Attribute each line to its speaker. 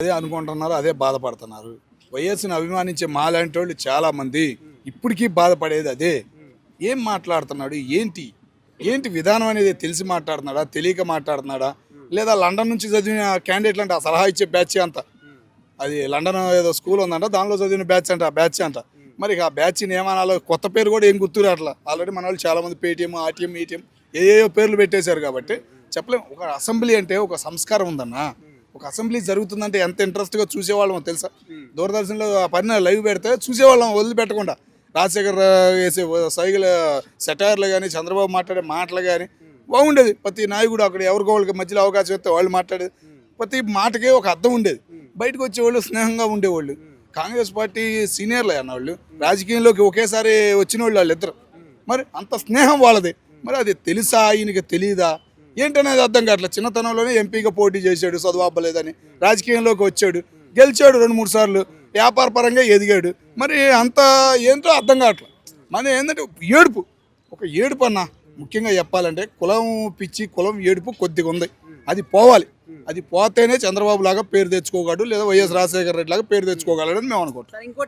Speaker 1: అదే అనుకుంటున్నారు, అదే బాధపడుతున్నారు. వైఎస్ని అభిమానించే మాలాంటి వాళ్ళు చాలామంది ఇప్పటికీ బాధపడేది అదే. ఏం మాట్లాడుతున్నాడు, ఏంటి ఏంటి విధానం అనేది తెలిసి మాట్లాడుతున్నాడా, తెలియక మాట్లాడుతున్నాడా, లేదా లండన్ నుంచి చదివిన క్యాండిడేట్లు అంటే ఆ సలహా ఇచ్చే బ్యాచ్ అంట, అది లండన్ ఏదో స్కూల్ ఉందంట, దానిలో చదివిన బ్యాచ్ అంట, ఆ బ్యాచ్ అంట. మరి ఆ బ్యాచ్ని ఏమనాలో కొత్త పేరు కూడా ఏం గుర్తురు అట్లా. ఆల్రెడీ మన వాళ్ళు చాలామంది పేటీఎం, ఆర్టీఎం, ఈటీఎం ఏయో పేర్లు పెట్టేశారు కాబట్టి చెప్పలేము. ఒక అసెంబ్లీ అంటే ఒక సంస్కారం ఉందన్న. ఒక అసెంబ్లీ జరుగుతుందంటే ఎంత ఇంట్రెస్ట్గా చూసేవాళ్ళం తెలుసా. దూరదర్శన్లో ఆ పైన లైవ్ పెడితే చూసేవాళ్ళం వదిలిపెట్టకుండా. రాజశేఖర్ వేసే సైగల సెటైర్లు కానీ, చంద్రబాబు మాట్లాడే మాటలు కానీ బాగుండేది. ప్రతి నాయకుడు అక్కడ ఎవరికో వాళ్ళకి మధ్యలో అవకాశం ఇస్తే వాళ్ళు మాట్లాడేది, ప్రతి మాటకే ఒక అర్థం ఉండేది. బయటకు వచ్చేవాళ్ళు స్నేహంగా ఉండేవాళ్ళు. కాంగ్రెస్ పార్టీ సీనియర్లే అన్నవాళ్ళు, రాజకీయంలోకి ఒకేసారి వచ్చిన వాళ్ళు వాళ్ళిద్దరు. మరి అంత స్నేహం వాళ్ళది. మరి అది తెలుసా, ఈయనకి తెలీదా ఏంటనేది అర్థం కావట్లేదు. చిన్నతనంలోనే ఎంపీగా పోటీ చేశాడు, చదువు అవ్వలేదని రాజకీయంలోకి వచ్చాడు, గెలిచాడు 2-3 సార్లు, వ్యాపార పరంగా ఎదిగాడు. మరి అంత ఏంటో అర్థం కావట్లేదు. మన ఏంటంటే ఏడుపు, ఒక ఏడుపు అన్న. ముఖ్యంగా చెప్పాలంటే కులం పిచ్చి, కులం ఏడుపు కొద్దిగా ఉంది. అది పోవాలి. అది పోతేనే చంద్రబాబు లాగా పేరు తెచ్చుకోగలడు, లేదా వైఎస్ రాజశేఖర రెడ్డి లాగా పేరు తెచ్చుకోగలడని మేము అనుకుంటాం.